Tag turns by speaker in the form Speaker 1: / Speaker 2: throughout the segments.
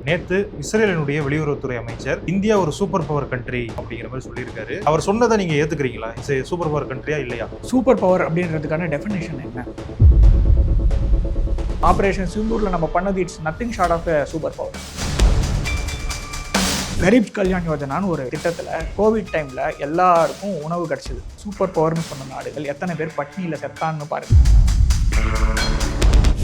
Speaker 1: நேத்து இஸ்ரேலினுடைய வெளியுறவுத்துறை அமைச்சர் இந்தியா ஒரு சூப்பர் பவர் கண்ட்ரி அப்படிங்கிற மாதிரி சொல்லியிருக்காரு. அவர் சொன்னதை நீங்க ஏத்துக்கிறீங்களா? சூப்பர் பவர் கண்ட்ரியா இல்லையா?
Speaker 2: சூப்பர் பவர் அப்படின்றதுக்கான டெஃபினேஷன் என்ன? ஆபரேஷன் சிந்தூர்ல நம்ம பண்ணது it's nothing short of super power. Garib Kalyan யோஜனான்னு ஒரு திட்டத்தில் கோவிட் டைமில் எல்லாருக்கும் உணவு கிடச்சிது. சூப்பர் பவர்னு சொன்ன நாடுகள் எத்தனை பேர் பட்னியில் செத்தான்னு பாருங்க.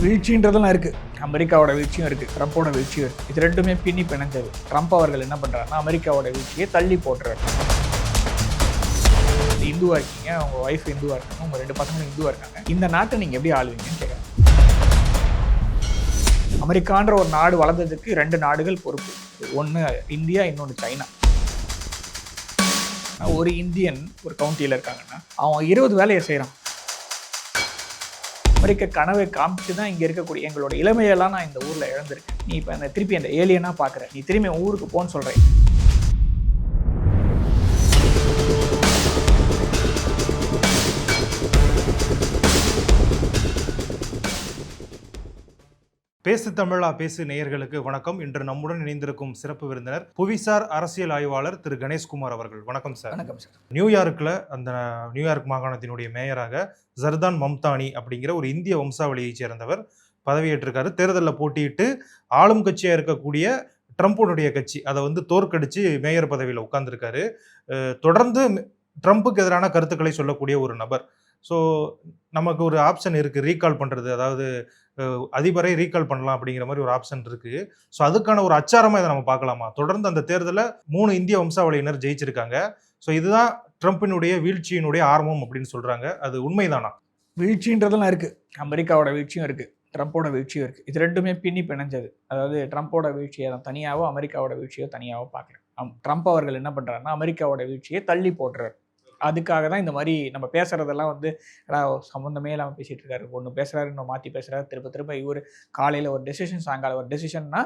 Speaker 2: வீழ்ச்சின்றதெல்லாம் இருக்குது. அமெரிக்காவோட வீழ்ச்சியும் இருக்குது, ட்ரம்ப்போட வீழ்ச்சியும் இருக்குது. இது ரெண்டுமே பின்னி பிணைஞ்சது. ட்ரம்ப் அவர்கள் என்ன பண்ணுறாருன்னா அமெரிக்காவோட வீழ்ச்சியை தள்ளி போட்டுறாரு. இந்துவாக இருக்கீங்க, உங்கள் ஒய்ஃப் இந்துவாக இருக்காங்க, உங்கள் 2 பசங்களும் இந்துவாக இருக்காங்க, இந்த நாட்டை நீங்கள் எப்படி ஆளுவீங்கன்னு கேட்குறாங்க. அமெரிக்கான்ற ஒரு நாடு வளர்ந்ததுக்கு 2 நாடுகள் பொறுப்பு. ஒன்று இந்தியா, இன்னொன்று சைனா. ஒரு இந்தியன் ஒரு கவுண்டியில் இருக்காங்கன்னா அவன் 20 வேலையை செய்கிறான். அமெரிக்க கனவை காமிச்சு தான் இங்கே இருக்கக்கூடிய எங்களோட இளமையெல்லாம் நான் இந்த ஊரில் இழந்திருக்கேன். நீ இப்போ அந்த திருப்பி அந்த ஏலியனாக பார்க்குற, நீ திரும்பி ஊருக்கு போன்னு சொல்கிறேன்.
Speaker 1: பேசு தமிழா பேசு நேயர்களுக்கு வணக்கம். இன்று நம்முடன் இணைந்திருக்கும் சிறப்பு விருந்தினர் புவிசார் அரசியல் ஆய்வாளர் திரு கணேஷ்குமார் அவர்கள். வணக்கம் சார்.
Speaker 2: வணக்கம் சார்.
Speaker 1: நியூயார்க்கில் அந்த நியூயார்க் மாகாணத்தினுடைய மேயராக ஜர்தான் மம்தானி அப்படிங்கிற ஒரு இந்திய வம்சாவளியைச் சேர்ந்தவர் பதவியேற்றிருக்காரு. தேர்தலில் போட்டியிட்டு ஆளும் கட்சியாக இருக்கக்கூடிய ட்ரம்ப்புடைய கட்சி அதை தோற்கடிச்சு மேயர் பதவியில் உட்கார்ந்துருக்காரு. தொடர்ந்து ட்ரம்ப்புக்கு எதிரான கருத்துக்களை சொல்லக்கூடிய ஒரு நபர். ஸோ நமக்கு ஒரு ஆப்ஷன் இருக்குது, ரீகால் பண்ணுறது, அதாவது அதிபரை ரீகால் பண்ணலாம் அப்படிங்கிற மாதிரி ஒரு ஆப்ஷன் இருக்குது. ஸோ அதுக்கான ஒரு அச்சாரமாக இதை நம்ம பார்க்கலாமா? தொடர்ந்து அந்த தேர்தலில் 3 இந்திய வம்சாவளியினர் ஜெயிச்சிருக்காங்க. ஸோ இதுதான் ட்ரம்ப்பினுடைய வீழ்ச்சியினுடைய ஆரம்பம் அப்படின்னு சொல்கிறாங்க. அது உண்மைதானா?
Speaker 2: வீழ்ச்சின்றதெல்லாம் இருக்குது. அமெரிக்காவோட வீழ்ச்சியும் இருக்குது, ட்ரம்ப்போட வீழ்ச்சியும் இருக்குது. இது ரெண்டுமே பின்னி பிணைஞ்சது. அதாவது ட்ரம்ப்போட வீழ்ச்சியை தான் தனியாகவோ அமெரிக்காவோட வீழ்ச்சியோ தனியாகவோ பார்க்குறேன். ட்ரம்ப் அவர்கள் என்ன பண்ணுறாருன்னா அமெரிக்காவோட வீழ்ச்சியை தள்ளி போடுறாரு. அதுக்காக தான் இந்த மாதிரி நம்ம பேசுகிறதெல்லாம் சம்மந்தமே இல்லாமல் பேசிகிட்டு இருக்காரு. ஒன்று பேசுகிறாரு, இன்னும் மாற்றி பேசுகிறாரு, திரும்ப இவர் காலையில் ஒரு டெசிஷன், சாயங்காலம் ஒரு டெசிஷன்னா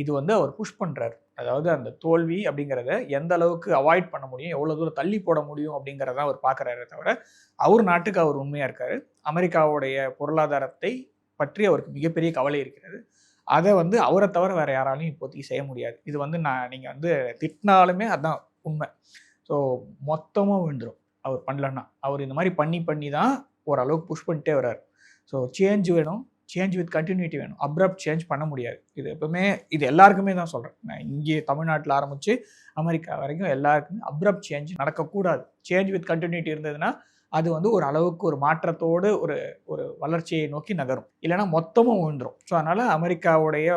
Speaker 2: இது அவர் புஷ் பண்ணுறாரு. அதாவது அந்த தோல்வி அப்படிங்கிறத எந்த அளவுக்கு அவாய்ட் பண்ண முடியும், எவ்வளோ தூரம் தள்ளி போட முடியும் அப்படிங்கிறத அவர் பார்க்குறாரு. தவிர அவர் நாட்டுக்கு அவர் உண்மையாக இருக்காரு. அமெரிக்காவுடைய பொருளாதாரத்தை பற்றி அவருக்கு மிகப்பெரிய கவலை இருக்கிறது. அதை அவரை தவிர வேறு யாராலையும் இப்போதைக்கு செய்ய முடியாது. இது நீங்கள் திட்டினாலுமே அதுதான் உண்மை. ஸோ மொத்தமாக விழுந்துடும் அவர் பண்ணலன்னா. அவர் இந்த மாதிரி பண்ணி தான் ஓரளவுக்கு புஷ் பண்ணிட்டே வர்றார். ஸோ சேஞ்ச் வேணும், சேஞ்ச் வித் கண்டினியூட்டி வேணும். அப்ரப்ட் சேஞ்ச் பண்ண முடியாது. இது எப்பவுமே இது எல்லாருக்குமே தான் சொல்கிறேன். நான் இங்கே தமிழ்நாட்டில் ஆரம்பித்து அமெரிக்கா வரைக்கும் எல்லாருக்குமே அப்ரப்ட் சேஞ்ச் நடக்கக்கூடாது. சேஞ்ச் வித் கண்டினியூட்டி இருந்ததுன்னா அது ஒரு அளவுக்கு ஒரு மாற்றத்தோடு ஒரு வளர்ச்சியை நோக்கி நகரும். இல்லைன்னா மொத்தமும் விழுந்துடும். ஸோ அதனால் அமெரிக்காவுடைய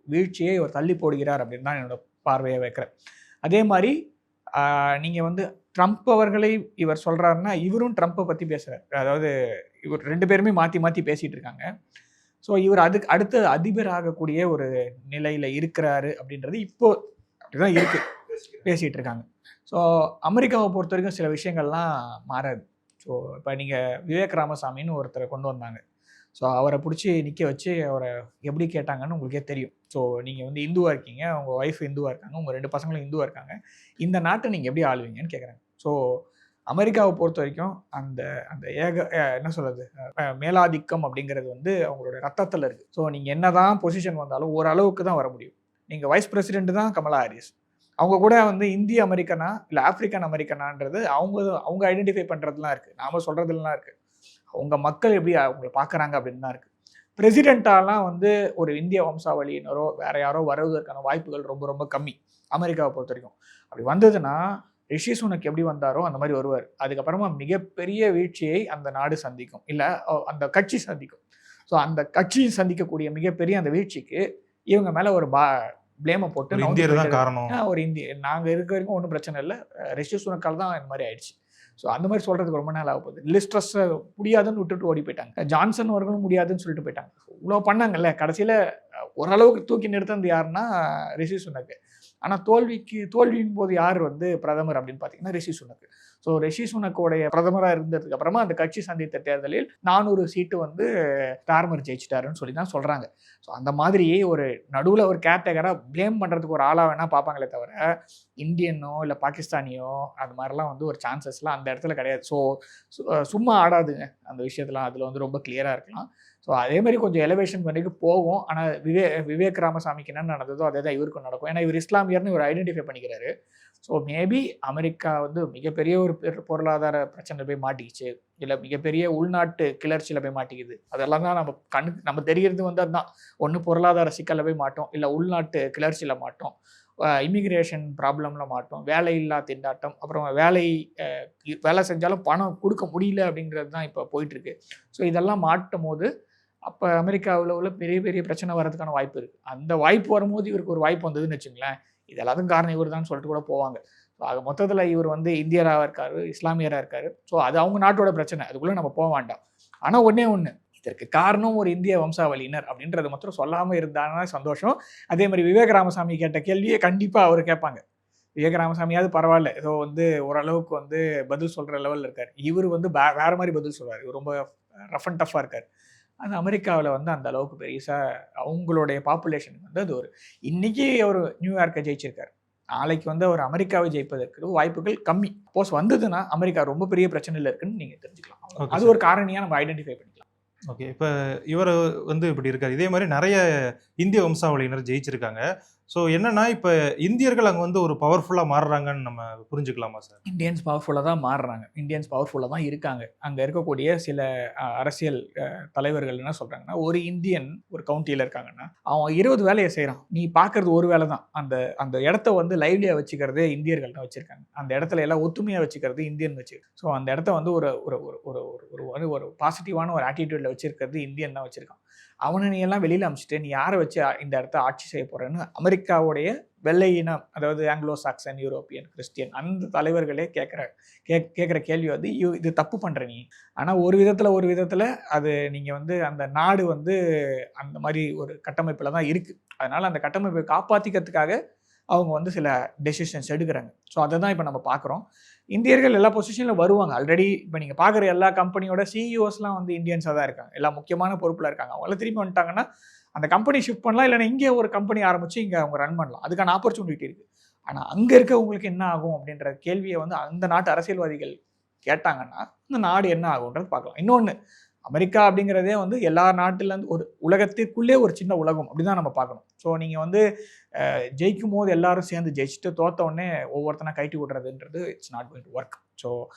Speaker 2: வீழ்ச்சியை இவர் தள்ளி போடுகிறார் அப்படின்னு தான் என்னோட பார்வையை வைக்கிறேன். அதே மாதிரி நீங்கள் ட்ரம்ப் அவர்களை இவர் சொல்கிறாருன்னா இவரும் ட்ரம்ப்பை பற்றி பேசுகிறார். அதாவது இவர் 2 பேருமே மாற்றி பேசிகிட்டு இருக்காங்க. ஸோ இவர் அதுக்கு அடுத்த அதிபர் ஆகக்கூடிய ஒரு நிலையில் இருக்கிறாரு அப்படின்றது இப்போது அப்படிதான் இருக்குது, பேசிகிட்டு இருக்காங்க. ஸோ அமெரிக்காவை பொறுத்த வரைக்கும் சில விஷயங்கள்லாம் மாறாது. ஸோ இப்போ நீங்கள் விவேக் ராமசாமின்னு ஒருத்தரை கொண்டு வந்தாங்க. ஸோ அவரை பிடிச்சி நிற்க வச்சு அவரை எப்படி கேட்டாங்கன்னு உங்களுக்கே தெரியும். ஸோ நீங்கள் இந்துவாக இருக்கீங்க, உங்கள் ஒய்ஃப் இந்துவாக இருக்காங்க, உங்கள் 2 பசங்களும் இந்துவாக இருக்காங்க, இந்த நாட்டை நீங்கள் எப்படி ஆளுவீங்கன்னு கேட்குறாங்க. ஸோ அமெரிக்காவை பொறுத்த வரைக்கும் அந்த அந்த என்ன சொல்கிறது, மேலாதிக்கம் அப்படிங்கிறது அவங்களோட ரத்தத்தில் இருக்குது. ஸோ நீங்கள் என்ன தான் பொசிஷன் வந்தாலும் ஓரளவுக்கு தான் வர முடியும். நீங்கள் வைஸ் பிரசிடென்ட் தான் கமலா ஹாரிஸ். அவங்க கூட இந்திய அமெரிக்கனா இல்லை ஆப்ரிக்கன் அமெரிக்கனான்றது அவங்க ஐடென்டிஃபை பண்ணுறதுலாம் இருக்குது, நாம் சொல்கிறதுலாம் இருக்குது. அவங்க மக்கள் எப்படி அவங்களை பார்க்குறாங்க அப்படின்னு தான் இருக்குது. பிரசிடெண்ட்டாலாம் ஒரு இந்திய வம்சாவளியினரோ வேற யாரோ வருவதற்கான வாய்ப்புகள் ரொம்ப ரொம்ப கம்மி அமெரிக்காவை பொறுத்த வரைக்கும். அப்படி வந்ததுன்னா ரிஷி சுனக் எப்படி வந்தாரோ அந்த மாதிரி வருவார். அதுக்கப்புறமா மிகப்பெரிய வீழ்ச்சியை அந்த நாடு சந்திக்கும், இல்லை அந்த கட்சி சந்திக்கும். ஸோ அந்த கட்சி சந்திக்கக்கூடிய மிகப்பெரிய அந்த வீழ்ச்சிக்கு இவங்க மேலே ஒரு பிளேமை போட்டு ஒரு இந்திய நாங்கள் இருக்க வரைக்கும் ஒன்றும் பிரச்சனை இல்லை, ரிஷி சுனக்கால் தான் இந்த மாதிரி ஆயிடுச்சு. ஸோ அந்த மாதிரி சொல்கிறதுக்கு ரொம்ப நாள் ஆக போகுது. லிஸ்ட்ரஸை முடியாதுன்னு விட்டுட்டு ஓடி போயிட்டாங்க. ஜான்சன் அவர்களும் முடியாதுன்னு சொல்லிட்டு போயிட்டாங்க. இவ்வளோ பண்ணாங்கல்ல, கடைசியில் ஓரளவுக்கு தூக்கி நிறுத்தது யாருன்னா ரிஷி சுனக். ஆனால் தோல்வியின் போது யார் பிரதமர் அப்படின்னு பார்த்தீங்கன்னா ரிஷி சுனக். ஸோ ரிஷி சுனக்கோடைய பிரதமராக இருந்ததுக்கு அப்புறமா அந்த கட்சி சந்தித்த தேர்தலில் 400 சீட்டு ஸ்டார்மர் ஜெயிச்சிட்டாருன்னு சொல்லி தான் சொல்கிறாங்க. ஸோ அந்த மாதிரி ஒரு நடுவில் ஒரு கேட்டகராக ப்ளேம் பண்ணுறதுக்கு ஒரு ஆளாக வேணால் பார்ப்பாங்களே தவிர இந்தியனோ இல்லை பாகிஸ்தானியோ அது மாதிரிலாம் ஒரு சான்சஸ்லாம் அந்த இடத்துல கிடையாது. ஸோ சும்மா ஆடாதுங்க அந்த விஷயத்தில். அதில் ரொம்ப கிளியராக இருக்கலாம். ஸோ அதே மாதிரி கொஞ்சம் எலிவேஷன் வரைக்கும் போகும். ஆனால் விவேக் ராமசாமிக்கு என்ன நடந்ததோ அதே தான் இவருக்கும் நடக்கும். ஏன்னா இவர் இஸ்லாமியர்னு இவர் ஐடென்டிஃபை பண்ணிக்கிறாரு. ஸோ மேபி அமெரிக்கா வந்து மிகப்பெரிய ஒரு பொருளாதார பிரச்சனை போய் மாட்டிக்கிச்சு, இல்லை மிகப்பெரிய உள்நாட்டு கிளர்ச்சியில் போய் மாட்டிக்குது. அதெல்லாம் தான் நம்ம தெரியறது வந்து அதுதான். ஒன்று பொருளாதார சிக்கலில் போய் மாட்டோம், இல்லை உள்நாட்டு கிளர்ச்சியில் மாட்டோம், இமிக்ரேஷன் ப்ராப்ளமில் மாட்டோம், வேலையில்லா திண்டாட்டம், அப்புறம் வேலை செஞ்சாலும் பணம் கொடுக்க முடியல அப்படிங்கிறது தான் இப்போ போயிட்டுருக்கு. ஸோ இதெல்லாம் மாட்டும் போது அப்போ அமெரிக்காவில் உள்ள பெரிய பெரிய பிரச்சனை வர்றதுக்கான வாய்ப்பு இருக்குது. அந்த வாய்ப்பு வரும்போது இவருக்கு ஒரு வாய்ப்பு வந்ததுன்னு வச்சுங்களேன், இது எல்லாத்துக்கும் காரணம் இவர் தான் சொல்லிட்டு கூட போவாங்க. ஸோ அது மொத்தத்தில் இவர் வந்து இந்தியராக இருக்கார், இஸ்லாமியராக இருக்கார். ஸோ அது அவங்க நாட்டோட பிரச்சனை, அதுக்குள்ளே நம்ம போக வேண்டாம். ஆனால் ஒன்று இதற்கு காரணம் ஒரு இந்திய வம்சாவளியினர் அப்படின்றது மாத்திரம் சொல்லாமல் இருந்தாங்கன்னா சந்தோஷம். அதே மாதிரி விவேக் ராமசாமி கேட்ட கேள்வியை கண்டிப்பாக அவர் கேட்பாங்க. விவேக் ராமசாமியாவது பரவாயில்ல, ஏதோ வந்து ஓரளவுக்கு வந்து பதில் சொல்கிற லெவலில் இருக்கார். இவர் வந்து வேறு மாதிரி பதில் சொல்வார். இவர் ரொம்ப ரஃப் அண்ட் டஃப்பாக இருக்கார். அது அமெரிக்காவில் வந்து அந்த அளவுக்கு பெருசாக அவங்களுடைய பாப்புலேஷனுக்கு வந்து அது ஒரு இன்றைக்கி அவர் நியூயார்க்கை ஜெயிச்சிருக்கார். நாளைக்கு வந்து அவர் அமெரிக்காவை ஜெயிப்பதற்கு வாய்ப்புகள் கம்மி. சப்போஸ் வந்ததுன்னா அமெரிக்கா ரொம்ப பெரிய பிரச்சனையில் இருக்குன்னு நீங்கள் தெரிஞ்சுக்கலாம். அது ஒரு காரணியாக நம்ம ஐடென்டிஃபை பண்ணிக்கலாம்.
Speaker 1: ஓகே, இப்போ இவர் வந்து இப்படி இருக்கார். இதே மாதிரி நிறைய இந்திய வம்சாவளியினர் ஜெயிச்சிருக்காங்க. ஸோ என்னன்னா இப்போ இந்தியர்கள் அங்கே வந்து ஒரு பவர்ஃபுல்லாக மாறுறாங்கன்னு நம்ம புரிஞ்சுக்கலாமா சார்?
Speaker 2: இந்தியன்ஸ் பவர்ஃபுல்லாக தான் மாறுறாங்க, இந்தியன்ஸ் பவர்ஃபுல்லாக தான் இருக்காங்க. அங்கே இருக்கக்கூடிய சில அரசியல் தலைவர்கள் என்ன சொல்கிறாங்கன்னா, ஒரு இந்தியன் ஒரு கவுண்டியில் இருக்காங்கன்னா அவன் 20 வேலையை செய்கிறான். நீ பார்க்குறது ஒரு வேலை தான். அந்த இடத்த வந்து லைவ்லியாக வச்சுக்கிறதே இந்தியர்கள் தான் வச்சுருக்காங்க. அந்த இடத்துல எல்லாம் ஒத்துமையாக வச்சுக்கிறது இந்தியன் வச்சுருக்கு. ஸோ அந்த இடத்த வந்து ஒரு ஒரு ஒரு ஒரு பாசிட்டிவான ஒரு ஆட்டிடியூடில் வச்சுருக்கிறது இந்தியன் தான் வச்சுருக்கான். அவனை நீ எல்லாம் வெளியில் அமிச்சிட்டு நீ யாரை வச்சு இந்த இடத்த ஆட்சி செய்ய போகிறேன்னு அமெரிக்காவுடைய வெள்ளை இனம், அதாவது ஆங்கிலோ சாக்சன், யூரோப்பியன், கிறிஸ்டியன் அந்த தலைவர்களே கேட்குற கேள்வி வந்து இது தப்பு பண்ணுற நீ. ஆனால் ஒரு விதத்தில் அது நீங்கள் வந்து அந்த நாடு வந்து அந்த மாதிரி ஒரு கட்டமைப்பில் தான் இருக்குது. அதனால் அந்த கட்டமைப்பை காப்பாற்றிக்கிறதுக்காக அவங்க வந்து சில டெசிஷன்ஸ் எடுக்கிறாங்க. ஸோ அதை தான் இப்போ நம்ம பார்க்குறோம். இந்தியர்கள் எல்லா பொசிஷனில் வருவாங்க. ஆல்ரெடி இப்போ நீங்கள் பார்க்குற எல்லா கம்பெனியோட சிஇஓஸ்லாம் வந்து இந்தியன்ஸாக தான் இருக்காங்க. எல்லா முக்கியமான பொறுப்பில் இருக்காங்க. அவங்களாம் திரும்பி வந்துட்டாங்கன்னா அந்த கம்பெனி ஷிஃப்ட் பண்ணலாம், இல்லைன்னா இங்கே ஒரு கம்பெனி ஆரம்பித்து இங்கே அவங்க ரன் பண்ணலாம். அதுக்கான ஆப்பர்ச்சுனிட்டி இருக்குது. ஆனால் அங்கே இருக்கவங்களுக்கு என்ன ஆகும் அப்படின்ற கேள்வியை வந்து அந்த நாட்டு அரசியல்வாதிகள் கேட்டாங்கன்னா இந்த நாடு என்ன ஆகுன்றது பார்க்கலாம். இன்னொன்று, அமெரிக்கா அப்படிங்கிறதே வந்து எல்லா நாட்டிலேருந்து ஒரு உலகத்திற்குள்ளே ஒரு சின்ன உலகம் அப்படி தான் நம்ம பார்க்கணும். ஸோ நீங்கள் வந்து ஜெயிக்கும் போது எல்லாரும் சேர்ந்து ஜெயிச்சுட்டு தோத்த உடனே ஒவ்வொருத்தனை கைட்டி விடுறதுன்றது it's not going to work. So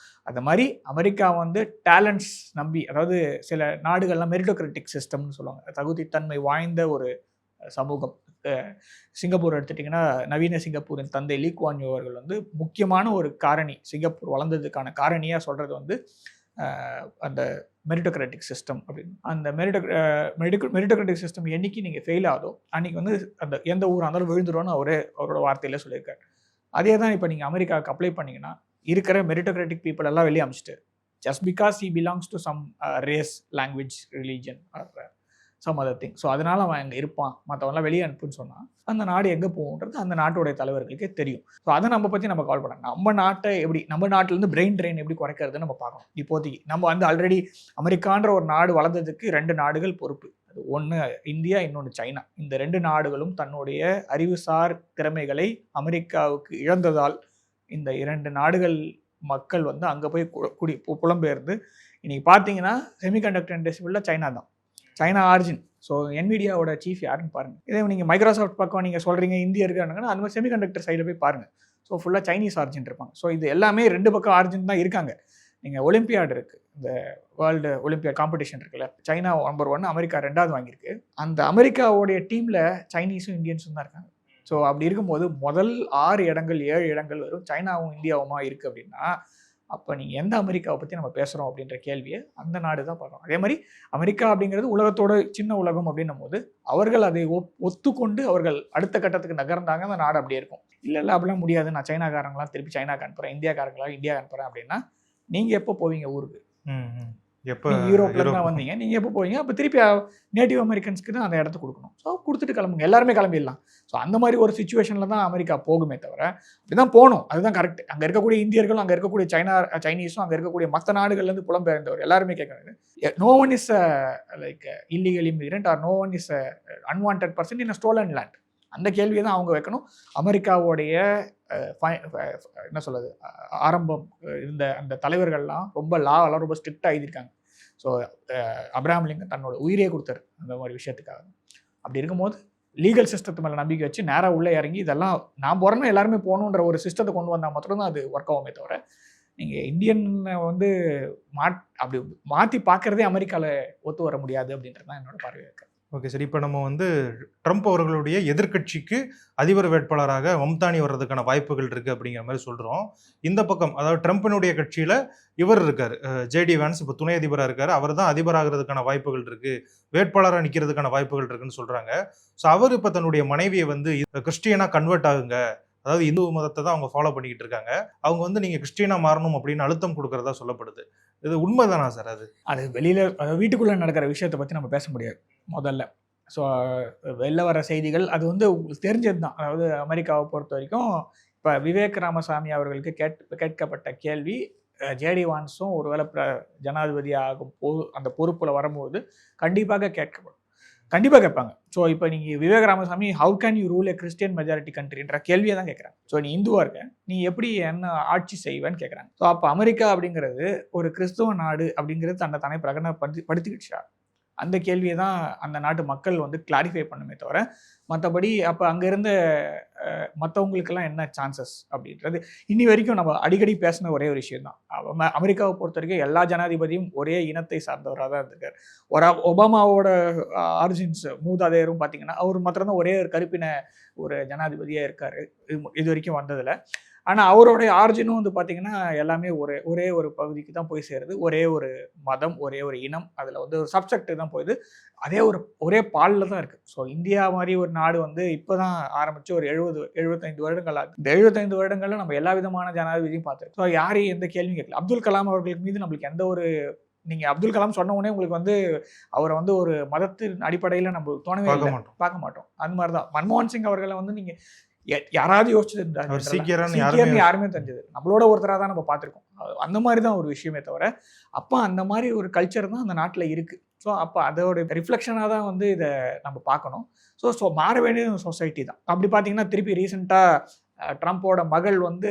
Speaker 2: அது மாதிரி அமெரிக்கா வந்து டேலண்ட்ஸ் நம்பி, அதாவது சில நாடுகள்லாம் மெரிட்டோக்ராட்டிக் சிஸ்டம்னு சொல்லுவாங்க, தகுதித்தன்மை வாய்ந்த ஒரு சமூகம். சிங்கப்பூர் எடுத்துட்டிங்கன்னா நவீன சிங்கப்பூரின் தந்தை லீ குவான் யூ அவர்கள் வந்து முக்கியமான ஒரு காரணி, சிங்கப்பூர் வளர்ந்ததுக்கான காரணியாக சொல்கிறது வந்து அந்த மெரிட்டோக்ராட்டிக் சிஸ்டம் அப்படின்னு. அந்த மெரிட்டோக்ராட்டிக் சிஸ்டம் என்னைக்கு நீங்கள் ஃபெயில் ஆகுதோ அன்றைக்கி வந்து அந்த எந்த ஊர் இருந்தாலும் விழுந்துரும்னு அவரோட வார்த்தையில் சொல்லியிருக்காரு. அதே தான் இப்போ நீங்கள் அமெரிக்காவுக்கு அப்ளை பண்ணிங்கன்னா இருக்கிற மெரிட்டோக்ராட்டிக் பீப்புள் எல்லாம் வெளியே அமிச்சிட்டு just because he belongs to some race, language, religion or some other thing. So அதனால் அவன் அங்கே இருப்பான், மற்றவங்களாம் வெளியே அனுப்புன்னு சொன்னால் அந்த நாடு எங்கே போகுன்றது அந்த நாட்டுடைய தலைவர்களுக்கே தெரியும். ஸோ அதை நம்ம பற்றி நம்ம கால் பண்ணலாம். நம்ம நாட்டை எப்படி, நம்ம நாட்டிலேருந்து பிரெயின் ட்ரெயின் எப்படி குறைக்கிறதுன்னு நம்ம பார்க்கணும். இப்போதைக்கு நம்ம வந்து ஆல்ரெடி அமெரிக்கான்ற ஒரு நாடு வளர்ந்ததுக்கு 2 நாடுகள் பொறுப்பு. அது ஒன்று இந்தியா, இன்னொன்று சைனா. இந்த 2 நாடுகளும் தன்னுடைய அறிவுசார் திறமைகளை அமெரிக்காவுக்கு இழந்ததால் இந்த 2 நாடுகள் மக்கள் வந்து அங்கே போய் புலம்பெயர்ந்து இன்றைக்கி பார்த்தீங்கன்னா செமிகண்டக்டர் இண்டஸ்ட்ரியில் சைனா தான், சைனா ஆரிஜின். ஸோ என்விடியாவோட சீஃப் யாருன்னு பாருங்கள். இதே நீங்கள் மைக்ரோசாஃப்ட் பக்கம் நீங்கள் சொல்கிறீங்க இந்தியா இருக்காங்கன்னா அந்த மாதிரி செமிகண்டக்டர் சைடில் போய் பாருங்கள். ஸோ ஃபுல்லாக சைனீஸ் ஆரிஜின் இருப்பாங்க. ஸோ இது எல்லாமே 2 பக்கம் ஆரிஜின் தான் இருக்காங்க. நீங்கள் ஒலிம்பியாட் இருக்குது, இந்த வேர்ல்டு ஒலிம்பியாட் காம்படிஷன் இருக்குல்ல, சைனா நம்பர் 1, அமெரிக்கா 2வது வாங்கியிருக்கு. அந்த அமெரிக்காவோடைய டீமில் சைனீஸும் இந்தியன்ஸும் தான் இருக்காங்க. ஸோ அப்படி இருக்கும்போது முதல் 6 இடங்கள் 7 இடங்கள் வரும் சைனாவும் இந்தியாவுமா இருக்குது அப்படின்னா அப்போ நீங்கள் எந்த அமெரிக்காவை பற்றி நம்ம பேசுகிறோம் அப்படின்ற கேள்வியை அந்த நாடு தான் பார்க்கணும். அதே மாதிரி அமெரிக்கா அப்படிங்கிறது உலகத்தோட சின்ன உலகம் அப்படின்னும் போது அவர்கள் அதை ஒத்துக்கொண்டு அவர்கள் அடுத்த கட்டத்துக்கு நகர்ந்தாங்க, அந்த நாடு அப்படியே இருக்கும். இல்லை அப்படிலாம் முடியாது, நான் சைனாக்காரங்களாம் திருப்பி சைனாக்கு அனுப்புகிறேன், இந்தியாக்காரங்களாம் இந்தியா அனுப்புகிறேன் அப்படின்னா நீங்கள் எப்போ போவீங்க ஊருக்கு? எப்போ யூரோப்ல தான் வந்தீங்க, நீங்கள் எப்போ போவீங்க? அப்போ திருப்பி நேட்டிவ் அமெரிக்கன்ஸ்க்கு தான் அந்த இடத்த கொடுக்கணும். ஸோ கொடுத்துட்டு கிளம்புங்க, எல்லாருமே கிளம்பிடலாம். ஸோ அந்த மாதிரி ஒரு சிச்சுவேஷனில் தான் அமெரிக்கா போகுமே தவிர அப்படிதான் போகணும், அதுதான் கரெக்ட். அங்கே இருக்கக்கூடிய இந்தியர்களும் அங்கே இருக்கக்கூடிய சைனீஸும் அங்கே இருக்கக்கூடிய மற்ற நாடுகள்லேருந்து புலம்பெயர்ந்தவர் எல்லாருமே கேட்குறாங்க, no one is like illegal immigrant or no one is unwanted person in stolen land. அந்த கேள்வியை தான் அவங்க வைக்கணும். அமெரிக்காவுடைய என்ன சொல்கிறது ஆரம்பம் இருந்த அந்த தலைவர்கள்லாம் ரொம்ப லாவெல்லாம் ரொம்ப ஸ்ட்ரிக்டாக எழுதியிருக்காங்க. ஸோ அப்ரஹாம் லிங்கன் தன்னோட உயிரே கொடுத்தாரு அந்த மாதிரி விஷயத்துக்காக. அப்படி இருக்கும்போது லீகல் சிஸ்டத்து மேலே நம்பிக்கை வச்சு நேராக உள்ளே இறங்கி இதெல்லாம் நான் போகிறேன்னா எல்லாருமே போகணுன்ற ஒரு சிஸ்டத்தை கொண்டு வந்தால் மட்டும்தான் அது ஒர்க் ஆகுமே தவிர, நீங்கள் இந்தியனை வந்து அப்படி மாற்றி பார்க்குறதே அமெரிக்காவில் ஒத்து வர முடியாது அப்படின்றது தான் என்னோட பார்வை இருக்கு.
Speaker 1: ஓகே சார், இப்போ நம்ம வந்து ட்ரம்ப் அவர்களுடைய எதிர்க்கட்சிக்கு அதிபர் வேட்பாளராக மம்தானி வர்றதுக்கான வாய்ப்புகள் இருக்குது அப்படிங்கிற மாதிரி சொல்கிறோம். இந்த பக்கம் அதாவது ட்ரம்ப்பினுடைய கட்சியில் இவர் இருக்கார், ஜேடி வான்ஸ் இப்போ துணை அதிபராக இருக்கார். அவர் தான் அதிபராகிறதுக்கான வாய்ப்புகள் இருக்குது, வேட்பாளராக நிற்கிறதுக்கான வாய்ப்புகள் இருக்குன்னு சொல்கிறாங்க. ஸோ அவர் இப்போ தன்னுடைய மனைவியை வந்து கிறிஸ்டியனாக கன்வெர்ட் ஆகுங்க, அதாவது இந்து மதத்தை தான் அவங்க ஃபாலோ பண்ணிக்கிட்டு இருக்காங்க, அவங்க வந்து நீங்கள் கிறிஸ்டியனாக மாறணும் அப்படின்னு அழுத்தம் கொடுக்கறதா சொல்லப்படுது. இது உண்மைதானா சார்? அது
Speaker 2: வெளியில் வீட்டுக்குள்ளே நடக்கிற விஷயத்தை பற்றி நம்ம பேச முடியாது முதல்ல. ஸோ வெளில வர செய்திகள் அது வந்து உங்களுக்கு தெரிஞ்சது தான். அதாவது அமெரிக்காவை பொறுத்த வரைக்கும் இப்போ விவேக் ராமசாமி அவர்களுக்கு கேட்கப்பட்ட கேள்வி, ஜேடி வான்ஸும் ஒருவேளை ஜனாதிபதி ஆகும் அந்த பொறுப்பில் வரும்போது கண்டிப்பாக கண்டிப்பாக கேட்பாங்க. ஸோ இப்போ நீங்கள் Vivek Ramaswamy how can you rule a Christian majority கண்ட்ரின்ற கேள்வியை தான் கேட்குறாங்க. ஸோ நீ இந்துவாக இருக்க, நீ எப்படி என்ன ஆட்சி செய்வேன்னு கேட்குறாங்க. ஸோ அப்போ அமெரிக்கா அப்படிங்கிறது ஒரு கிறிஸ்துவ நாடு அப்படிங்கிறது தன்னை பிரகடனப்படுத்திக்கிடுச்சா? அந்த கேள்வியை தான் அந்த நாட்டு மக்கள் வந்து கிளாரிஃபை பண்ணுமே தவிர, மற்றபடி அப்போ அங்கே இருந்த மற்றவங்களுக்கெல்லாம் என்ன சான்சஸ் அப்படின்றது இன்னி வரைக்கும் நம்ம அடிக்கடி பேசின ஒரே ஒரு விஷயம் தான். அமெரிக்காவை பொறுத்த வரைக்கும் எல்லா ஜனாதிபதியும் ஒரே இனத்தை சார்ந்தவராக தான் இருந்திருக்காரு. ஒபாமாவோட ஆரிஜின்ஸ் மூதாதையரும் பார்த்தீங்கன்னா அவர் மாத்திரம்தான் ஒரே ஒரு கருப்பின ஒரு ஜனாதிபதியாக இருக்கார் இது வரைக்கும் வந்ததில். ஆனால் அவருடைய ஆரிஜினும் வந்து பார்த்தீங்கன்னா எல்லாமே ஒரே ஒரு பகுதிக்கு தான் போய் சேருது. ஒரே ஒரு மதம், ஒரே ஒரு இனம், அதில் வந்து ஒரு சப்செக்ட் தான் போயிடுது. ஒரே பாலில் தான் இருக்குது. ஸோ இந்தியா மாதிரி ஒரு நாடு வந்து இப்போ தான் ஆரம்பித்து ஒரு 75 வருடங்கள் ஆகுது. இந்த 75 வருடங்களில் நம்ம எல்லா விதமான ஜனாதிபதியும் பார்த்துருக்கோம். ஸோ யாரையும் எந்த கேள்வியும் கேட்கல. அப்துல் கலாம் அவர்களுக்கு மீது நம்மளுக்கு எந்த ஒரு நீங்கள் அப்துல் கலாம் சொன்ன உடனே உங்களுக்கு வந்து அவரை வந்து ஒரு மதத்தின் அடிப்படையில் நம்ம தோணவே பார்க்க மாட்டோம். அந்த மாதிரி தான் மன்மோகன் சிங் அவர்களை வந்து நீங்கள் யாராவது யோசிச்சிருந்தாரு யாருமே தெரிஞ்சது நம்மளோட ஒருத்தராக தான் நம்ம பார்த்துருக்கோம். அந்த மாதிரி தான் ஒரு விஷயமே தவிர, அப்போ அந்த மாதிரி ஒரு கல்ச்சர் தான் அந்த நாட்டில் இருக்குது. ஸோ அப்போ அதோட ரிஃப்ளெக்ஷனாக தான் வந்து இதை நம்ம பார்க்கணும். ஸோ மாற வேண்டியது சொசைட்டி தான். அப்படி பார்த்தீங்கன்னா திருப்பி ரீசெண்டாக ட்ரம்ப்போட மகள் வந்து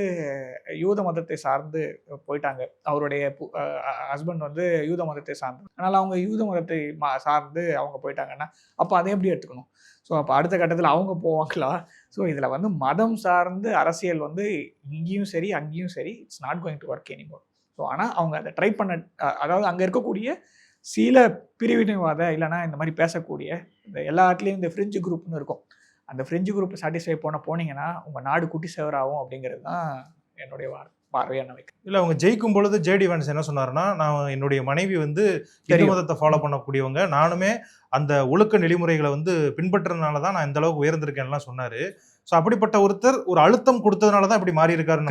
Speaker 2: யூத மதத்தை சார்ந்து போயிட்டாங்க. அவருடைய ஹஸ்பண்ட் வந்து யூத மதத்தை சார்ந்து, அதனால் அவங்க யூத மதத்தை சார்ந்து அவங்க போயிட்டாங்கன்னா அப்போ அதை எப்படி எடுத்துக்கணும்? ஸோ அப்போ அடுத்த கட்டத்தில் அவங்க போவாங்களா? ஸோ இதில் வந்து மதம் சார்ந்து அரசியல் வந்து இங்கேயும் சரி அங்கேயும் சரி it's not going to work anymore. So ஆனால் அவங்க அதை ட்ரை பண்ண, அதாவது அங்கே இருக்கக்கூடிய சில பிரிவினைவாத இல்லைனா இந்த மாதிரி பேசக்கூடிய இந்த எல்லா இடத்துலையும் இந்த ஃப்ரெஞ்சு குரூப்னு இருக்கும். அந்த ஃப்ரெஞ்சு குரூப்பை சாட்டிஸ்ஃபை போனீங்கன்னா உங்கள் நாடு குட்டி சேவராகும் அப்படிங்கிறது தான் என்னுடைய பார்வையான வைக்க.
Speaker 1: இல்லை, அவங்க ஜெயிக்கும் பொழுது ஜேடி வான்ஸ் என்ன சொன்னாருன்னா, நான் என்னுடைய மனைவி வந்து இந்து மதத்தை ஃபாலோ பண்ணக்கூடியவங்க, நானுமே அந்த ஒழுக்க நெறிமுறைகளை வந்து பின்பற்றுறதுனால தான் நான் இந்த அளவுக்கு உயர்ந்திருக்கேன்லாம் சொன்னார். ஸோ அப்படிப்பட்ட ஒருத்தர் ஒரு அழுத்தம் கொடுத்ததுனால தான் இப்படி மாறி இருக்காரு.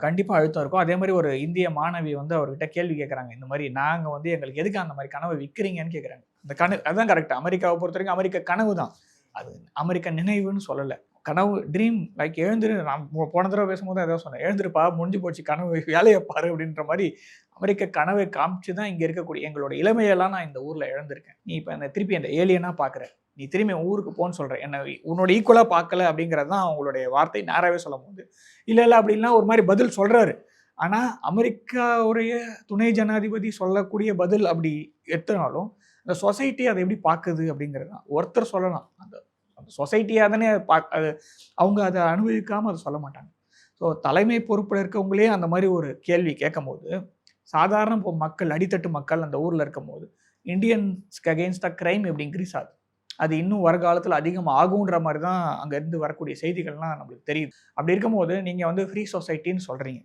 Speaker 2: கண்டிப்பாக அழுத்தம் இருக்கும். அதே மாதிரி ஒரு இந்திய மாணவி வந்து அவர்கிட்ட கேள்வி கேட்குறாங்க, இந்த மாதிரி நாங்கள் வந்து எங்களுக்கு எதுக்கு அந்த மாதிரி கனவை விற்கிறீங்கன்னு கேட்குறாங்க. அந்த கனவு அதுதான் கரெக்ட். அமெரிக்காவை பொறுத்த வரைக்கும் அமெரிக்க கனவு தான் அது, அமெரிக்க நினைவுன்னு சொல்லலை. கனவு, ட்ரீம், லைக் எழுந்துரு. நான் போன தடவை பேசும்போது ஏதாவது சொன்னேன், எழுந்துருப்பா முடிஞ்சு போச்சு கனவு, வேலையை பாரு அப்படின்ற மாதிரி அமெரிக்க கனவை காமிச்சு தான் இங்கே இருக்கக்கூடிய எங்களோட இளமையெல்லாம் நான் இந்த ஊரில் இழந்திருக்கேன். நீ இப்போ என்னை திருப்பி அந்த ஏலியனாக பார்க்குற, நீ திரும்பி ஊருக்கு போன்னு சொல்கிற, என்னை உன்னோட ஈக்குவலாக பார்க்கல அப்படிங்கிறது தான் அவங்களுடைய வார்த்தை. நேராகவே சொல்லும் போது இல்லை அப்படின்னா ஒரு மாதிரி பதில் சொல்கிறாரு. ஆனால் அமெரிக்காவுடைய துணை ஜனாதிபதி சொல்லக்கூடிய பதில் அப்படி எடுத்தனாலும் அந்த சொசைட்டி அதை எப்படி பார்க்குது அப்படிங்கிறது தான். ஒருத்தர் சொல்லலாம், அந்த சொசைட்டியாக தானே அவங்க அதை அனுபவிக்காமல் அதை சொல்ல மாட்டாங்க. ஸோ தலைமை பொறுப்பில் இருக்கவங்களே அந்த மாதிரி ஒரு கேள்வி கேட்கும் போது, சாதாரண மக்கள், அடித்தட்டு மக்கள் அந்த ஊரில் இருக்கும் போது இந்தியன்ஸ்க்கு அகெயின்ஸ்டாக க்ரைம் எப்படி இன்க்ரீஸ் ஆகுது, அது இன்னும் வருங்காலத்தில் அதிகமாக ஆகுன்ற மாதிரி தான் அங்கேருந்து வரக்கூடிய செய்திகள்லாம் நம்மளுக்கு தெரியுது. அப்படி இருக்கும்போது நீங்கள் வந்து ஃப்ரீ சொசைட்டின்னு சொல்கிறீங்க,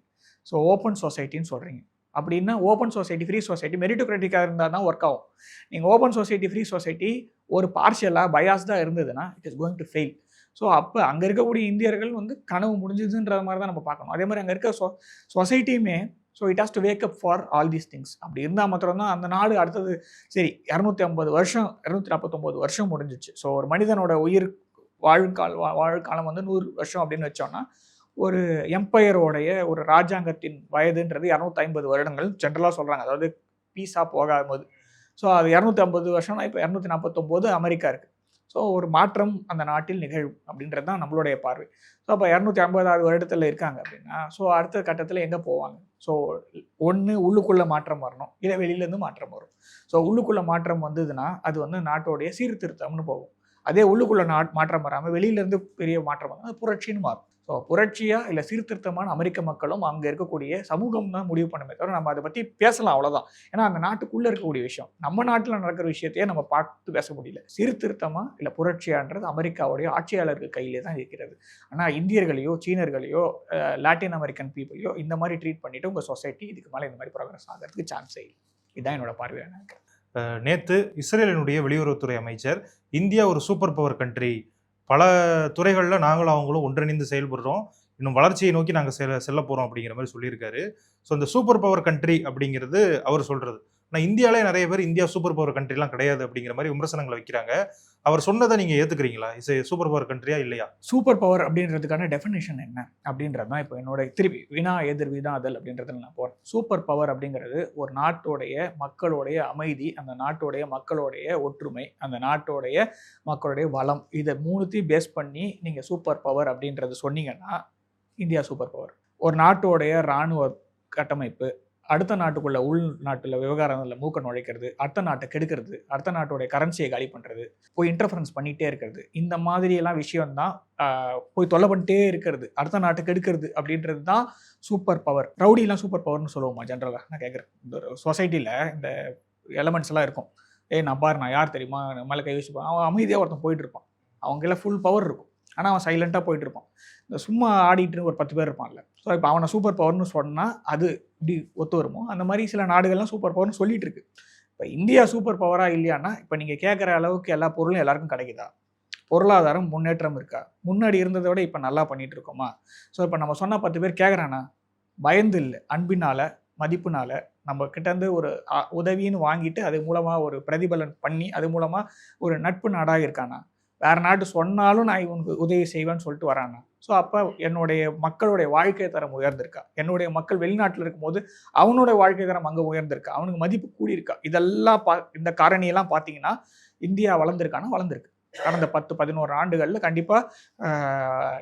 Speaker 2: ஸோ ஓப்பன் சொசைட்டின்னு சொல்கிறீங்க. அப்படின்னா ஓப்பன் சொசைட்டி, ஃப்ரீ சொசைட்டி மெரிட்டோக்ராட்டிக்காக இருந்தால் தான் ஒர்க் ஆகும். நீங்கள் ஓப்பன் சொசைட்டி, ஃப்ரீ சொசைட்டி ஒரு பார்ஷியலாக பயாஸ்டாக இருந்ததுன்னா it is going to fail. So அப்போ அங்கே இருக்கக்கூடிய இந்தியர்கள் வந்து கனவு முடிஞ்சுதுன்ற மாதிரி தான் நம்ம பார்க்கணும். அதே மாதிரி அங்கே இருக்க சொசைட்டியுமே so it has to wake up for all these things. அப்படி இருந்தால் மாத்திரம்தான் அந்த நாடு அடுத்தது சரி 250 வருஷம் 249 வருஷம் முடிஞ்சிச்சு. ஸோ ஒரு மனிதனோட வாழ்காலம் வந்து 100 வருஷம் அப்படின்னு வச்சோன்னா, ஒரு எம்பையரோடைய ஒரு ராஜாங்கத்தின் வயதுன்றது 250 வருடங்கள் ஜென்ரலாக சொல்கிறாங்க. அதாவது பீஸாக போகாதபோது. ஸோ அது 250 வருஷம்னா இப்போ 249 அமெரிக்கா இருக்குது. ஸோ ஒரு மாற்றம் அந்த நாட்டில் நிகழும் அப்படின்றது தான் நம்மளுடைய பார்வை. ஸோ அப்போ 250வது வருடத்தில் இருக்காங்க அப்படின்னா, ஸோ அடுத்த கட்டத்தில் எங்கே போவாங்க? ஸோ ஒன்று உள்ளுக்குள்ளே மாற்றம் வரணும், இல்லை வெளியிலேருந்து மாற்றம் வரும். ஸோ உள்ளுக்குள்ளே மாற்றம் வந்ததுன்னா அது வந்து நாட்டோடைய சீர்திருத்தம்னு போகும். அதே உள்ளுக்குள்ளே மாற்றம் வராமல் வெளியிலேருந்து பெரிய மாற்றம் வந்தால் அது புரட்சின்னு மாறும். ஸோ புரட்சியா இல்லை சீர்திருத்தமான அமெரிக்க மக்களும் அங்கே இருக்கக்கூடிய சமூகம் தான் முடிவு பண்ணுமே தவிர நம்ம அதை பற்றி பேசலாம் அவ்வளோதான். ஏன்னா அந்த நாட்டுக்குள்ளே இருக்கக்கூடிய விஷயம், நம்ம நாட்டில் நடக்கிற விஷயத்தையே நம்ம பார்த்து பேச முடியல. சீர்திருத்தமா இல்லை புரட்சியான்றது அமெரிக்காவுடைய ஆட்சியாளர்கள் கையிலே தான் இருக்கிறது. ஆனால் இந்தியர்களையோ சீனர்களையோ லாட்டின் அமெரிக்கன் பீப்புளையோ இந்த மாதிரி ட்ரீட் பண்ணிட்டு உங்கள் சொசைட்டி இதுக்கு மேலே இந்த மாதிரி ப்ரோக்ரஸ் ஆகிறதுக்கு சான்ஸே இல்லை. இதுதான் என்னோட பார்வையான நினைக்கிறேன்.
Speaker 1: நேற்று இஸ்ரேலினுடைய வெளியுறவுத்துறை அமைச்சர் இந்தியா ஒரு சூப்பர் பவர் கண்ட்ரி, பல துறைகளில் நாங்களும் அவங்களும் ஒன்றிணைந்து செயல்படுறோம், இன்னும் வளர்ச்சியை நோக்கி நாங்கள் செல்ல போகிறோம் அப்படிங்கிற மாதிரி சொல்லியிருக்காரு. ஸோ இந்த சூப்பர் பவர் கண்ட்ரி அப்படிங்கிறது அவர் சொல்கிறது. ஆனால் இந்தியாவிலே நிறைய பேர் இந்தியா சூப்பர் பவர் கண்ட்ரிலாம் கிடையாது அப்படிங்கிற மாதிரி விமர்சனங்களை வைக்கிறாங்க. அவர் சொன்னதை நீங்கள் ஏற்றுக்கிறீங்களா? சூப்பர் பவர் கண்ட்ரியா இல்லையா?
Speaker 2: சூப்பர் பவர் அப்படின்றதுக்கான டெஃபினேஷன் என்ன அப்படின்றது தான் இப்போ என்னோட திருப்பி வினா எதிர் வினாதல் அப்படின்றதுல நான் போகிறேன். சூப்பர் பவர் அப்படிங்கிறது ஒரு நாட்டோடைய மக்களுடைய அமைதி, அந்த நாட்டோடைய மக்களுடைய ஒற்றுமை, அந்த நாட்டோடைய மக்களுடைய வளம், இதை மூணுத்தையும் பேஸ் பண்ணி நீங்கள் சூப்பர் பவர் அப்படின்றது சொன்னீங்கன்னா இந்தியா சூப்பர் பவர். ஒரு நாட்டோடைய இராணுவ கட்டமைப்பு, அடுத்த நாட்டுக்குள்ள உள்நாட்டில் விவகாரங்களில் மூக்க நுழைக்கிறது, அடுத்த நாட்டை கெடுக்கிறது, அடுத்த நாட்டோடைய கரன்சியை காலி பண்ணுறது, போய் இன்டர்ஃபரன்ஸ் பண்ணிகிட்டே இருக்கிறது, இந்த மாதிரியெல்லாம் விஷயம்தான் போய் தொல்லை பண்ணிட்டே இருக்கிறது, அடுத்த நாட்டை கெடுக்கிறது அப்படின்றது தான் சூப்பர் பவர். ரவுடிலாம் சூப்பர் பவர்னு சொல்லுவோமா ஜென்ரலாக? நான் கேட்குறேன். இந்த ஒரு சொசைட்டியில் இந்த எலமெண்ட்ஸ் எல்லாம் இருக்கும். நான் பாரு, நான் யார் தெரியுமா, மேலே கை வச்சுப்பான், அவன் அமைதியாக ஒருத்தன் போயிட்டு இருப்பான், அவங்கெல்லாம் ஃபுல் பவர் இருக்கும், ஆனால் அவன் சைலண்ட்டாக போயிட்டு இருப்பான். இந்த சும்மா ஆடிட்டு ஒரு 10 பேர் இருப்பான்ல. ஸோ இப்போ அவனை சூப்பர் பவர்னு சொன்னால் அது இப்படி ஒத்து வருமோ? அந்த மாதிரி சில நாடுகள்லாம் சூப்பர் பவர்னு சொல்லிட்டு இருக்கு. இப்போ இந்தியா சூப்பர் பவராக இல்லையானா இப்போ நீங்கள் கேட்குற அளவுக்கு எல்லா பொருளும் எல்லாருக்கும் கிடைக்குதா? பொருளாதாரம் முன்னேற்றம் இருக்கா? முன்னாடி இருந்ததை விட இப்போ நல்லா பண்ணிட்டு இருக்கோமா? ஸோ இப்போ நம்ம சொன்னால் 10 பேர் கேட்குறானா? பயந்து இல்லை, அன்பினால் மதிப்புனால நம்ம கிட்டேருந்து ஒரு உதவின்னு வாங்கிட்டு அது மூலமாக ஒரு பிரதிபலன் பண்ணி அது மூலமாக ஒரு நட்பு நாடாக இருக்கானா? வேறு நாட்டு சொன்னாலும் நான் இவனுக்கு உதவி செய்வேன்னு சொல்லிட்டு வரானா? ஸோ அப்போ என்னுடைய மக்களுடைய வாழ்க்கை தரம் உயர்ந்திருக்கா? என்னுடைய மக்கள் வெளிநாட்டில் இருக்கும்போது அவனோட வாழ்க்கை தரம் அங்கே உயர்ந்திருக்கா? அவனுக்கு மதிப்பு கூடியிருக்கா? இதெல்லாம் இந்த காரணியெல்லாம் பார்த்தீங்கன்னா இந்தியா வளர்ந்துருக்கானா? வளர்ந்துருக்கு. கடந்த 10-11 ஆண்டுகளில் கண்டிப்பாக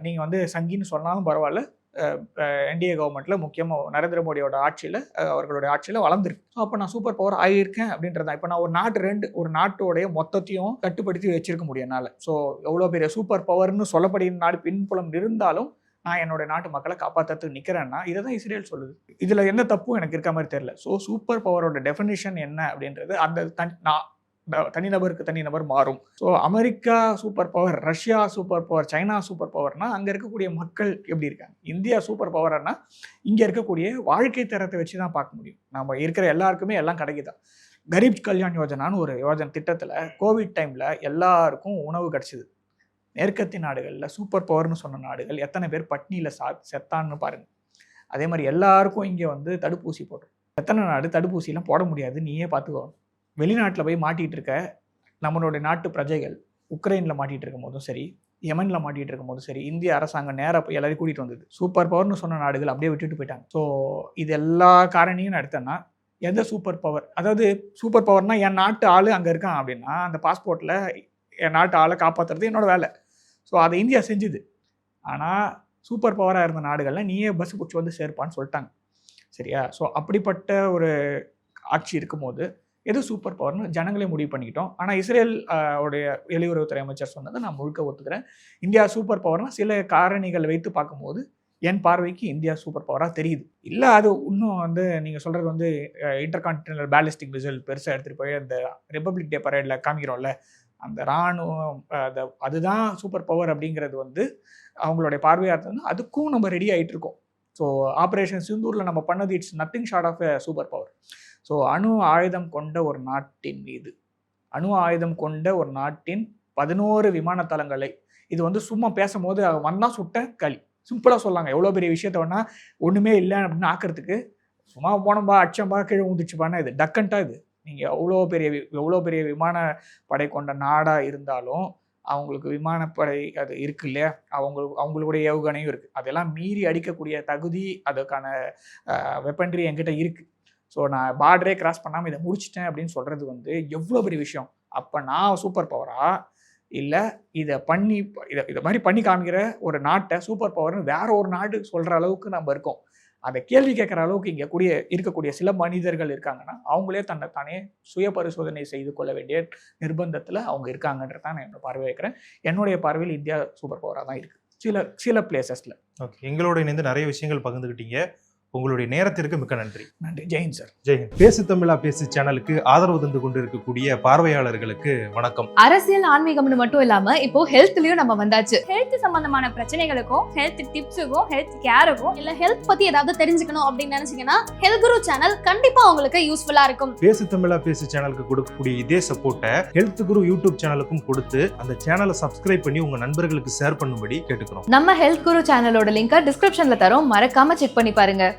Speaker 2: நீங்கள் வந்து சங்கின்னு சொன்னாலும் பரவாயில்ல, என்டிஏ கவர்மெண்ட்டில் முக்கியமாக நரேந்திர மோடியோட ஆட்சியில் அவர்களுடைய ஆட்சியில் வளர்ந்துருக்கு. ஸோ அப்போ நான் சூப்பர் பவர் ஆகியிருக்கேன் அப்படின்றதான். இப்போ நான் ஒரு நாட்டோடைய மொத்தத்தையும் கட்டுப்படுத்தி வச்சிருக்க முடியும் என்னால். ஸோ எவ்வளோ பெரிய சூப்பர் பவர்னு சொல்லப்படுகிற நாடு பின்புலம் இருந்தாலும் நான் என்னோட நாட்டு மக்களை காப்பாற்றுறதுக்கு நிற்கிறேன்னா இதை தான் இஸ்ரேல் சொல்லுது. இதில் என்ன தப்பும் எனக்கு இருக்க மாதிரி தெரியல. ஸோ சூப்பர் பவரோட டெஃபினிஷன் என்ன அப்படின்றது அந்த தனிநபருக்கு தனிநபர் மாறும். So America super power, Russia super power, China super பவர்னா அங்கே இருக்கக்கூடிய மக்கள் எப்படி இருக்காங்க? இந்தியா சூப்பர் பவர்னா இங்கே இருக்கக்கூடிய வாழ்க்கை தரத்தை வச்சு தான் பார்க்க முடியும். நம்ம இருக்கிற எல்லாருக்குமே எல்லாம் கிடைக்குதான். கரீப் கல்யாண் யோஜனான்னு ஒரு யோஜனை திட்டத்தில் கோவிட் டைமில் எல்லாருக்கும் உணவு கிடச்சிது. மேற்கத்திய நாடுகளில் சூப்பர் பவர்னு சொன்ன நாடுகள் எத்தனை பேர் பட்னியில் செத்தான்னு பாருங்கள். அதே மாதிரி எல்லாருக்கும் இங்கே வந்து தடுப்பூசி போட்டோம். எத்தனை நாடு தடுப்பூசிலாம் போட முடியாது, நீயே பார்த்துக்கோ. வெளிநாட்டில் போய் மாட்டிகிட்டு இருக்க நம்மளுடைய நாட்டு பிரஜைகள் உக்ரைனில் மாட்டிகிட்டு இருக்கும் போதும் சரி, யமனில் மாட்டிகிட்டு இருக்கும் போதும் சரி, இந்திய அரசாங்கம் நேராக போய் எல்லாரையும் கூட்டிகிட்டு வந்தது. சூப்பர் பவர்னு சொன்ன நாடுகள் அப்படியே விட்டுட்டு போயிட்டாங்க. ஸோ இது எல்லா காரணியும் நான் எடுத்தேன்னா எந்த சூப்பர் பவர், அதாவது சூப்பர் பவர்னால் என் நாட்டு ஆள் அங்கே இருக்கான் அப்படின்னா அந்த பாஸ்போர்ட்டில் என் நாட்டு ஆளை காப்பாற்றுறது என்னோட வேலை. ஸோ அதை இந்தியா செஞ்சுது. ஆனால் சூப்பர் பவராக இருந்த நாடுகளில் நீயே பஸ் பிடிச்சி வந்து சேர்ப்பான்னு சொல்லிட்டாங்க. சரியா? ஸோ அப்படிப்பட்ட ஒரு ஆட்சி இருக்கும்போது எது சூப்பர் பவர்னு ஜனங்களே முடிவு பண்ணிக்கிட்டோம். ஆனால் இஸ்ரேல் உடைய வெளியுறவுத்துறை அமைச்சர் சொன்னதை நான் முழுக்க ஒத்துக்கிறேன். இந்தியா சூப்பர் பவர்னால் சில காரணிகள் வைத்து பார்க்கும்போது என் பார்வைக்கு இந்தியா சூப்பர் பவராக தெரியுது. இல்லை அது இன்னும் வந்து நீங்கள் சொல்கிறது வந்து இன்டர்கான்டினல் பேலிஸ்டிக் மிசைல் பெருசாக எடுத்துகிட்டு போய் அந்த ரிப்பப்ளிக் டே பரேடில் காமிக்கிறோம்ல, அந்த இராணுவம் அதுதான் சூப்பர் பவர் அப்படிங்கிறது வந்து அவங்களுடைய பார்வையாக இருந்ததுன்னா அதுக்கும் நம்ம ரெடி ஆகிட்டு இருக்கோம். ஸோ ஆப்ரேஷன் சிந்தூரில் நம்ம பண்ணது it's nothing short of a super power. So அணு ஆயுதம் கொண்ட ஒரு நாட்டின் மீது, அணு ஆயுதம் கொண்ட ஒரு நாட்டின் 11 விமான தளங்களை, இது வந்து சும்மா பேசும்போது வந்தால் சுட்ட களி சிம்பிளாக சொல்லாங்க. எவ்வளோ பெரிய விஷயத்த வேணா ஒன்றுமே இல்லை அப்படின்னு ஆக்கிறதுக்கு சும்மா போனோம்பா அச்சம்பா கீழே ஊந்துச்சுப்பானா இது டக்கன்ட்டா. இது நீங்கள் எவ்வளோ பெரிய விமான படை கொண்ட நாடாக இருந்தாலும் அவங்களுக்கு விமானப்படை அது இருக்கு இல்லையா, அவங்களுடைய ஏவுகணையும் இருக்குது. அதெல்லாம் மீறி அடிக்கக்கூடிய தகுதி அதுக்கான வெப்பன்ட்ரி என்கிட்ட இருக்குது. ஸோ நான் பார்டரே கிராஸ் பண்ணாமல் இதை முடிச்சிட்டேன் அப்படின்னு சொல்கிறது வந்து எவ்வளோ பெரிய விஷயம். அப்போ நான் சூப்பர் பவரா இல்லை இதை மாதிரி பண்ணி காமிக்கிற ஒரு நாட்டை சூப்பர் பவர்னு வேற ஒரு நாடு சொல்கிற அளவுக்கு நம்ம இருக்கோம். அதை கேள்வி கேட்குற அளவுக்கு இங்கே இருக்கக்கூடிய சில மனிதர்கள் இருக்காங்கன்னா அவங்களே தன்னை தானே சுய பரிசோதனை செய்து கொள்ள வேண்டிய நிர்பந்தத்தில் அவங்க இருக்காங்கன்றதான் நான் என்னோட பார்வை வைக்கிறேன். என்னுடைய பார்வையில் இந்தியா சூப்பர் பவராக தான் இருக்குது சில பிளேசஸில்.
Speaker 1: ஓகே, எங்களோட இணைந்து நிறைய விஷயங்கள் பகிர்ந்துக்கிட்டீங்க. உங்களுடைய நேரத்திற்கு மிக்க நன்றி.
Speaker 2: நன்றி. ஜெயின் சார்.
Speaker 1: ஜெயின். பேசு தமிழா பேசு சேனலுக்கு ஆதரவு தந்து கொண்டு இருக்கக்கூடிய பார்வையாளர்களுக்கு வணக்கம்.
Speaker 3: அரசியல் ஆன்மீகம்னு மட்டும் இல்லாம இப்போ ஹெல்த்லயும் நம்ம வந்தாச்சு.
Speaker 4: ஹெல்த் சம்பந்தமான பிரச்சனைகளுக்கும் ஹெல்த் டிப்ஸுக்கும் ஹெல்த் கேருக்கும் இல்ல ஹெல்த் பத்தி ஏதாவது தெரிஞ்சுக்கணும் அப்படின்னு நினைச்சீங்கன்னா ஹெல்த் குரு சேனல் கண்டிப்பா உங்களுக்கு யூஸ்ஃபுல்லா இருக்கும்.
Speaker 1: பேசு தமிழா பேசு சேனலுக்கு கொடுக்கக்கூடிய இதே சப்போர்ட்டை ஹெல்த் குரு யூடியூப் சேனலுக்கும் கொடுத்து அந்த சேனலை சப்ஸ்கிரைப் பண்ணி உங்க நண்பர்களுக்கு ஷேர் பண்ணும்படி கேட்டுக்கிறோம்.
Speaker 3: நம்ம ஹெல்த் குரு சேனலோட லிங்கை டிஸ்கிரிப்ஷன்ல தரோம், மறக்காம செக் பண்ணி பாருங்க.